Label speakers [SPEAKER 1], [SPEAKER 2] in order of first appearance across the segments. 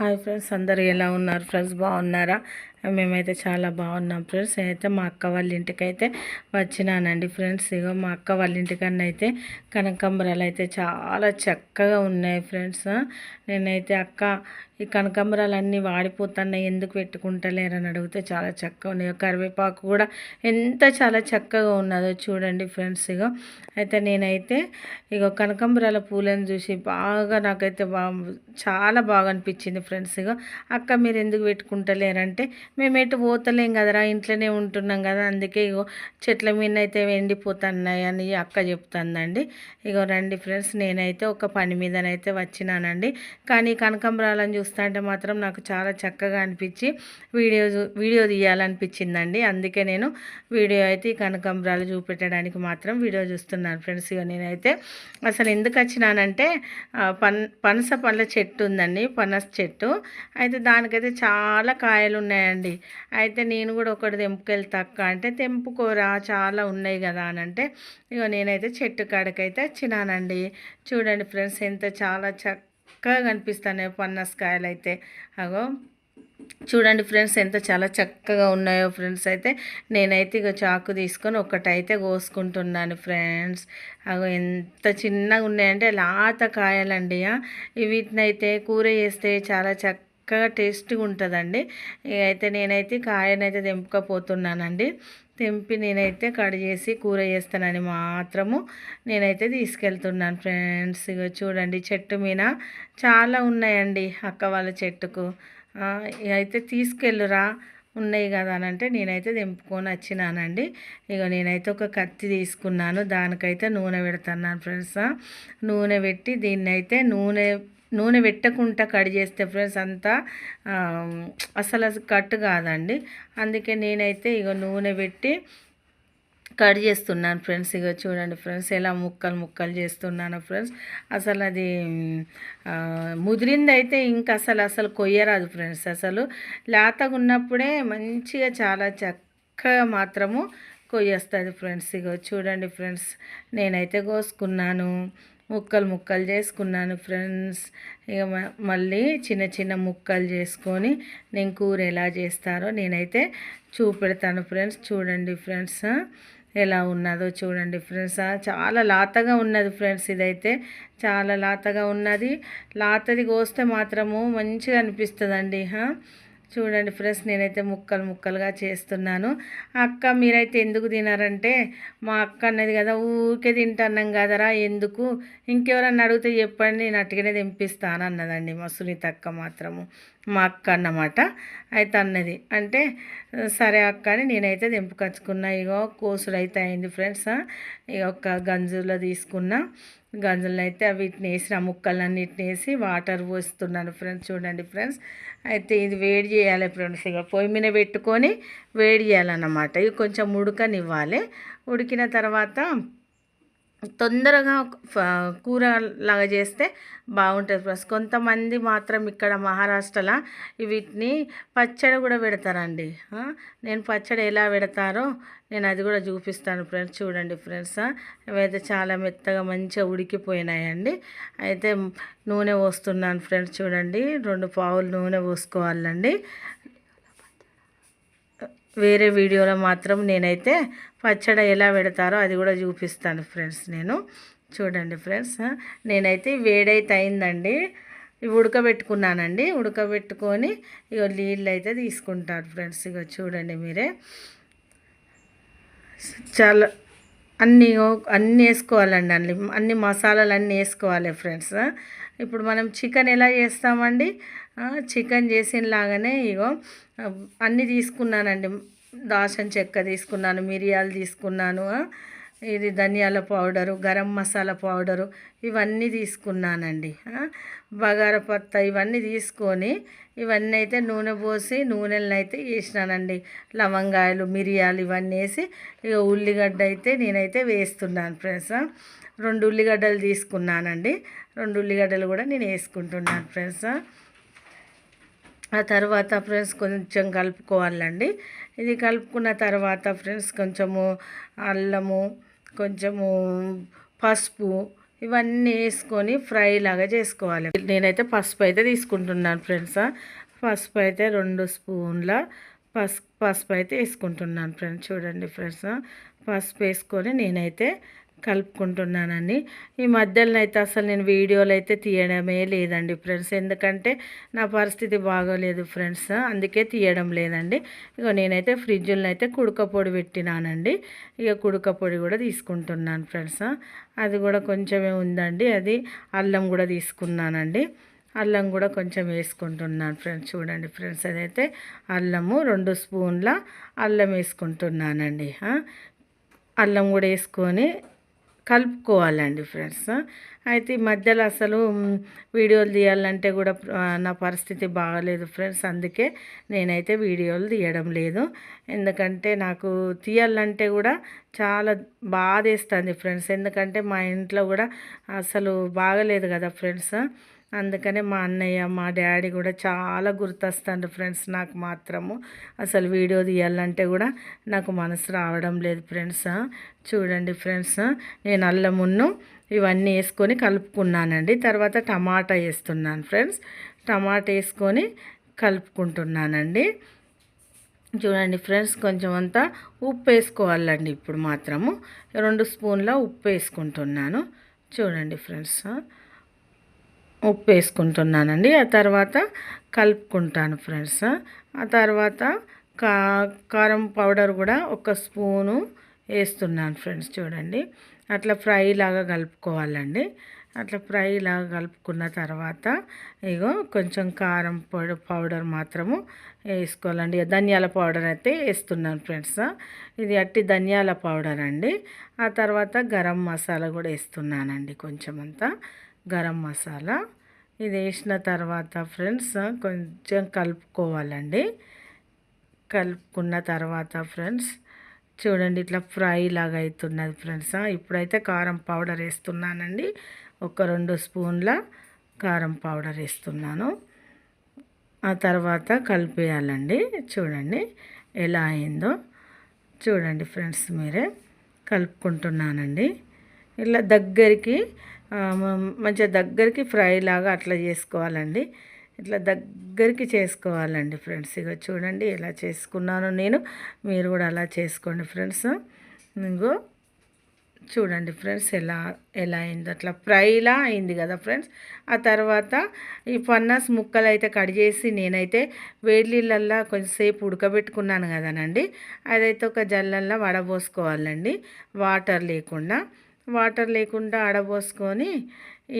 [SPEAKER 1] Hi friends, అందరూ ఎలా ఉన్నారు ఫ్రెండ్స్? బాగున్నారా? మేమైతే చాలా బాగున్నాం ఫ్రెండ్స్. నేనైతే మా అక్క వాళ్ళ ఇంటికైతే వచ్చినానండి ఫ్రెండ్స్. ఇగో మా అక్క వాళ్ళ ఇంటికన్నా అయితే కనకాంబరాలు అయితే చాలా చక్కగా ఉన్నాయి ఫ్రెండ్స్. నేనైతే అక్క ఈ కనకాంబరాలు అన్నీ వాడిపోతున్నాయి, ఎందుకు పెట్టుకుంటలేరని అడిగితే చాలా చక్కగా ఉన్నాయి. కరివేపాకు కూడా ఎంత చాలా చక్కగా ఉన్నదో చూడండి ఫ్రెండ్స్. అయితే నేనైతే కనకాంబరాల పూలను చూసి నాకైతే చాలా బాగా అనిపించింది ఫ్రెండ్స్. అక్క మీరు ఎందుకు పెట్టుకుంటలేరంటే, మేము ఎటు పోతలేం కదరా, ఇంట్లోనే ఉంటున్నాం కదా, అందుకే చెట్ల మీద అయితే ఎండిపోతున్నాయి అని అక్క చెప్తుందండి. రండి ఫ్రెండ్స్, నేనైతే ఒక పని మీదనైతే వచ్చినానండి. కానీ కనకాంబరాలను చూస్తుంటే మాత్రం నాకు చాలా చక్కగా అనిపించి వీడియో తీయాలనిపించిందండి. అందుకే నేను వీడియో అయితే ఈ కనకాంబరాలు చూపెట్టడానికి మాత్రం వీడియో చూస్తున్నాను ఫ్రెండ్స్. నేనైతే అసలు ఎందుకు వచ్చినానంటే పనస పండ్ల చెట్టు ఉందండి, పనస చెట్టు. అయితే దానికైతే చాలా కాయలు ఉన్నాయండి. అయితే నేను కూడా ఒకటి తెంపుకెళ్తా అక్క అంటే, తెంపుకోరా చాలా ఉన్నాయి కదా అని అంటే, నేనైతే చెట్టు కాడకైతే వచ్చినానండి. చూడండి ఫ్రెండ్స్, ఎంత చాలా చక్కగా కనిపిస్తున్నాయో పనసకాయలు అయితే. చూడండి ఫ్రెండ్స్, ఎంత చాలా చక్కగా ఉన్నాయో ఫ్రెండ్స్. అయితే నేనైతే చాకు తీసుకొని ఒకటైతే కోసుకుంటున్నాను ఫ్రెండ్స్. ఎంత చిన్నగా ఉన్నాయంటే లాత కాయాలండి. వీటినైతే కూర చేస్తే చాలా చక్కగా టేస్ట్గా ఉంటుందండి. అయితే నేనైతే కాయనైతే తెంపకపోతున్నానండి. తెంపి నేనైతే కట్ చేసి కూర చేస్తానని మాత్రము నేనైతే తీసుకెళ్తున్నాను ఫ్రెండ్స్. చూడండి, చెట్టు మీద చాలా ఉన్నాయండి అక్క వాళ్ళ చెట్టుకు. అయితే తీసుకెళ్ళురా ఉన్నాయి కదా అని అంటే నేనైతే తెంపుకొని వచ్చినానండి. నేనైతే ఒక కత్తి తీసుకున్నాను, దానికైతే నూనె పెడుతున్నాను ఫ్రెండ్స్. నూనె పెట్టి దీన్నైతే నూనె పెట్టకుండా కట్ చేస్తే ఫ్రెండ్స్ అంతా అసలు కట్ కాదండి. అందుకే నేనైతే నూనె పెట్టి కట్ చేస్తున్నాను ఫ్రెండ్స్. చూడండి ఫ్రెండ్స్, ఎలా ముక్కలు చేస్తున్నాను ఫ్రెండ్స్. అసలు అది ముదిరింది అయితే ఇంకా అసలు కొయ్యరాదు ఫ్రెండ్స్. అసలు లేతగా ఉన్నప్పుడే మంచిగా చాలా చక్కగా మాత్రము కొయ్యేస్తుంది ఫ్రెండ్స్. చూడండి ఫ్రెండ్స్, నేనైతే కోసుకున్నాను, ముక్కలు చేసుకున్నాను ఫ్రెండ్స్. మళ్ళీ చిన్న ముక్కలు చేసుకొని నేను కూర ఎలా చేస్తారో నేనైతే చూపెడతాను ఫ్రెండ్స్. చూడండి ఫ్రెండ్స్, ఎలా ఉన్నదో చూడండి ఫ్రెండ్స్. చాలా లాతగా ఉన్నది ఫ్రెండ్స్. ఇదైతే చాలా లాతగా ఉన్నది. లాతది కోస్తే మాత్రము మంచిగా అనిపిస్తుందండి. చూడండి ఫ్రెండ్స్, నేనైతే ముక్కలుగా చేస్తున్నాను. అక్క మీరైతే ఎందుకు తినారంటే, మా అక్క అన్నది కదా ఊరికే తింటున్నాం కదరా ఎందుకు, ఇంకెవరన్నా అడిగితే చెప్పండి నేను అట్టుగానే తెంపిస్తాను అన్నదండి మా సునీత అక్క మాత్రము, మా అక్క అన్నమాట. అయితే అన్నది అంటే సరే అక్క అని నేనైతే తెంపుకొచ్చుకున్నా. కోసుడు అయితే అయింది ఫ్రెండ్స్. ఒక గంజులో తీసుకున్నా, గంజులను అయితే వీటిని వేసిన ముక్కలన్నిటిని వేసి వాటర్ పోస్తున్నాను ఫ్రెండ్స్. చూడండి ఫ్రెండ్స్, అయితే ఇది వేడి చేయాలి ఫ్రెండ్స్. పొయ్యి మీద పెట్టుకొని వేడి చేయాలన్నమాట. ఇవి కొంచెం ఉడకనివ్వాలి. ఉడికిన తర్వాత తొందరగా కూర లాగా చేస్తే బాగుంటుంది ఫ్రెండ్స్. కొంతమంది మాత్రం ఇక్కడ మహారాష్ట్రలో వీటిని పచ్చడి కూడా పెడతారండి. నేను పచ్చడి ఎలా పెడతారో నేను అది కూడా చూపిస్తాను ఫ్రెండ్స్. చూడండి ఫ్రెండ్స్, ఇవైతే చాలా మెత్తగా మంచిగా ఉడికిపోయినాయండి. అయితే నూనె పోస్తున్నాను ఫ్రెండ్స్. చూడండి, 2 పావులు నూనె పోసుకోవాలండి. వేరే వీడియోలో మాత్రం నేనైతే పచ్చడి ఎలా పెడతారో అది కూడా చూపిస్తాను ఫ్రెండ్స్. నేను చూడండి ఫ్రెండ్స్, నేనైతే వేడైతే అయిందండి, ఇవి ఉడకబెట్టుకున్నానండి. ఉడకబెట్టుకొని నీళ్ళు అయితే తీసుకుంటాను ఫ్రెండ్స్. చూడండి మీరే, చాలా అన్నీ వేసుకోవాలండి. అన్ని మసాలాలు అన్నీ వేసుకోవాలి ఫ్రెండ్స్. ఇప్పుడు మనం చికెన్ ఎలా చేస్తామండి, చికెన్ చేసినలాగానే అన్నీ తీసుకున్నానండి. దాల్చిన చెక్క తీసుకున్నాను, మిరియాలు తీసుకున్నాను, ఇది ధనియాల పౌడరు, గరం మసాలా పౌడరు ఇవన్నీ తీసుకున్నానండి. బగారా పత్తా ఇవన్నీ తీసుకొని ఇవన్నీ అయితే నూనె పోసి నూనెలను అయితే వేసినానండి. లవంగాయలు, మిరియాలు ఇవన్నీ వేసి ఉల్లిగడ్డ అయితే నేనైతే వేస్తున్నాను ఫ్రెండ్స్. 2 ఉల్లిగడ్డలు తీసుకున్నానండి. 2 ఉల్లిగడ్డలు కూడా నేను వేసుకుంటున్నాను ఫ్రెండ్స్. ఆ తర్వాత ఫ్రెండ్స్ కొంచెం కలుపుకోవాలండి. ఇది కలుపుకున్న తర్వాత ఫ్రెండ్స్ కొంచెము అల్లము, కొంచెము పసుపు ఇవన్నీ వేసుకొని ఫ్రై లాగా చేసుకోవాలి. నేనైతే పసుపు అయితే తీసుకుంటున్నాను ఫ్రెండ్స్. పసుపు అయితే 2 స్పూన్ల పసుపు అయితే వేసుకుంటున్నాను ఫ్రెండ్స్. చూడండి ఫ్రెండ్స్, పసుపు వేసుకొని నేనైతే కలుపుకుంటున్నానండి. ఈ మధ్యలో అయితే అసలు నేను వీడియోలు అయితే తీయడమే లేదండి ఫ్రెండ్స్, ఎందుకంటే నా పరిస్థితి బాగోలేదు ఫ్రెండ్స్, అందుకే తీయడం లేదండి. ఇక నేనైతే ఫ్రిడ్జ్లో అయితే కుడక పొడి పెట్టినానండి. ఇక కుడక పొడి కూడా తీసుకుంటున్నాను ఫ్రెండ్స్. అది కూడా కొంచెమే ఉందండి. అది అల్లం కూడా తీసుకున్నానండి. అల్లం కూడా కొంచెం వేసుకుంటున్నాను ఫ్రెండ్స్. చూడండి ఫ్రెండ్స్, అదైతే అల్లము 2 స్పూన్ల అల్లం వేసుకుంటున్నానండి. అల్లం కూడా వేసుకొని కలుపుకోవాలండి ఫ్రెండ్స్. అయితే ఈ మధ్యలో అసలు వీడియోలు తీయాలంటే కూడా నా పరిస్థితి బాగాలేదు ఫ్రెండ్స్, అందుకే నేనైతే వీడియోలు తీయడం లేదు. ఎందుకంటే నాకు తీయాలంటే కూడా చాలా బాధేస్తుంది ఫ్రెండ్స్, ఎందుకంటే మా ఇంట్లో కూడా అసలు బాగలేదు కదా ఫ్రెండ్స్. అందుకనే మా అన్నయ్య మా డాడీ కూడా చాలా గుర్తొస్తుంది ఫ్రెండ్స్. నాకు మాత్రము అసలు వీడియో తీయాలంటే కూడా నాకు మనసు రావడం లేదు ఫ్రెండ్స్. చూడండి ఫ్రెండ్స్, నేను అల్లమును ఇవన్నీ వేసుకొని కలుపుకున్నానండి. తర్వాత టమాటా వేస్తున్నాను ఫ్రెండ్స్. టమాటా వేసుకొని కలుపుకుంటున్నానండి. చూడండి ఫ్రెండ్స్, కొంచెం అంతా ఉప్పు వేసుకోవాలండి. ఇప్పుడు మాత్రము 2 స్పూన్ల ఉప్పు వేసుకుంటున్నాను. చూడండి ఫ్రెండ్స్, ఉప్పు వేసుకుంటున్నానండి. ఆ తర్వాత కలుపుకుంటాను ఫ్రెండ్స్. ఆ తర్వాత కారం పౌడర్ కూడా 1 స్పూను వేస్తున్నాను ఫ్రెండ్స్. చూడండి, అట్లా ఫ్రై లాగా కలుపుకోవాలండి. అట్లా ఫ్రై లాగా కలుపుకున్న తర్వాత ఇగో కొంచెం కారం పౌడర్ మాత్రము వేసుకోవాలండి. ధనియాల పౌడర్ అయితే వేస్తున్నాను ఫ్రెండ్స్. ఇది అట్టి ధనియాల పౌడర్ అండి. ఆ తర్వాత గరం మసాలా కూడా వేస్తున్నానండి, కొంచెం అంతా గరం మసాలా. ఇది వేసిన తర్వాత ఫ్రెండ్స్ కొంచెం కలుపుకోవాలండి. కలుపుకున్న తర్వాత ఫ్రెండ్స్ చూడండి, ఇట్లా ఫ్రై లాగా అవుతున్నది ఫ్రెండ్స్. ఇప్పుడైతే కారం పౌడర్ వేస్తున్నానండి. 2 స్పూన్ల కారం పౌడర్ వేస్తున్నాను. ఆ తర్వాత కలిపేయాలండి. చూడండి ఎలా అయిందో చూడండి ఫ్రెండ్స్, మీరే కలుపుకుంటున్నానండి. ఇలా దగ్గరికి మంచిగా దగ్గరికి ఫ్రై లాగా అట్లా చేసుకోవాలండి. ఇట్లా దగ్గరికి చేసుకోవాలండి ఫ్రెండ్స్. ఇక చూడండి ఎలా చేసుకున్నాను నేను, మీరు కూడా అలా చేసుకోండి ఫ్రెండ్స్. ఇంకో చూడండి ఫ్రెండ్స్, ఎలా అయిందో అట్లా ఫ్రైలా అయింది కదా ఫ్రెండ్స్. ఆ తర్వాత ఈ పన్నాస్ ముక్కలు అయితే కట్ చేసి నేనైతే వేడి నీళ్ళల్లో కొంచెంసేపు ఉడకబెట్టుకున్నాను కదనండి. అదైతే ఒక జల్లల్లో వడబోసుకోవాలండి, వాటర్ లేకుండా ఆడబోసుకొని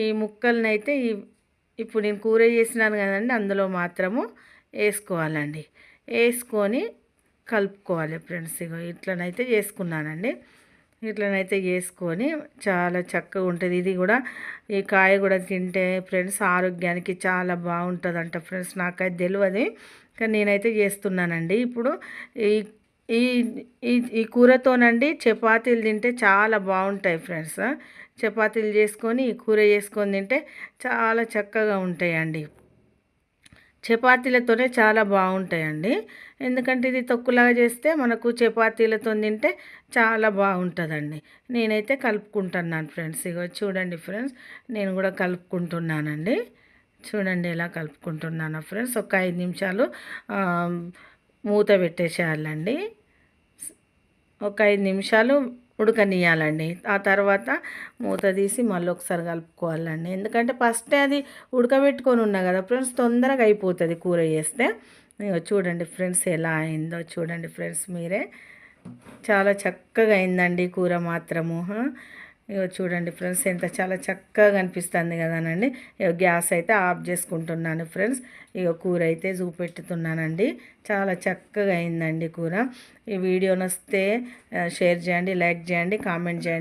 [SPEAKER 1] ఈ ముక్కలను అయితే ఇప్పుడు నేను కూర చేసినాను కదండి, అందులో మాత్రము వేసుకోవాలండి. వేసుకొని కలుపుకోవాలి ఫ్రెండ్స్. ఇగో ఇట్లనైతే చేసుకున్నానండి. ఇట్లనైతే చేసుకొని చాలా చక్కగా ఉంటుంది. ఇది కూడా ఈ కాయ కూడా తింటే ఫ్రెండ్స్ ఆరోగ్యానికి చాలా బాగుంటుందంట ఫ్రెండ్స్. నాకైతే తెలియదు, కానీ నేనైతే చేస్తున్నానండి. ఇప్పుడు ఈ ఈ ఈ కూరతోనండి చపాతీలు తింటే చాలా బాగుంటాయి ఫ్రెండ్స్. చపాతీలు చేసుకొని ఈ కూర చేసుకొని తింటే చాలా చక్కగా ఉంటాయండి. చపాతీలతోనే చాలా బాగుంటాయండి. ఎందుకంటే ఇది తొక్కులాగా చేస్తే మనకు చపాతీలతో తింటే చాలా బాగుంటుందండి. నేనైతే కలుపుకుంటున్నాను ఫ్రెండ్స్. ఇగో చూడండి ఫ్రెండ్స్, నేను కూడా కలుపుకుంటున్నానండి. చూడండి ఎలా కలుపుకుంటున్నాను ఫ్రెండ్స్. ఒక 5 నిమిషాలు మూత పెట్టేసేయాలండి. ఒక 5 నిమిషాలు ఉడకనియాలండి. ఆ తర్వాత మూత తీసి మళ్ళీ ఒకసారి కలుపుకోవాలండి. ఎందుకంటే ఫస్టే అది ఉడకబెట్టుకొని ఉన్నా కదా ఫ్రెండ్స్, తొందరగా అయిపోతుంది కూర చేస్తే. చూడండి ఫ్రెండ్స్ ఎలా అయిందో చూడండి ఫ్రెండ్స్, మీరే చాలా చక్కగా అయిందండి కూర మాత్రము. ఇగో చూడండి ఫ్రెండ్స్, ఎంత చాలా చక్కగా అనిపిస్తుంది కదానండి. గ్యాస్ అయితే ఆఫ్ చేసుకుంటున్నాను ఫ్రెండ్స్. ఇక కూర అయితే చూపెట్టుతున్నానండి. చాలా చక్కగా అయిందండి కూర. ఈ వీడియో నచ్చితే షేర్ చేయండి, లైక్ చేయండి, కామెంట్ చేయండి.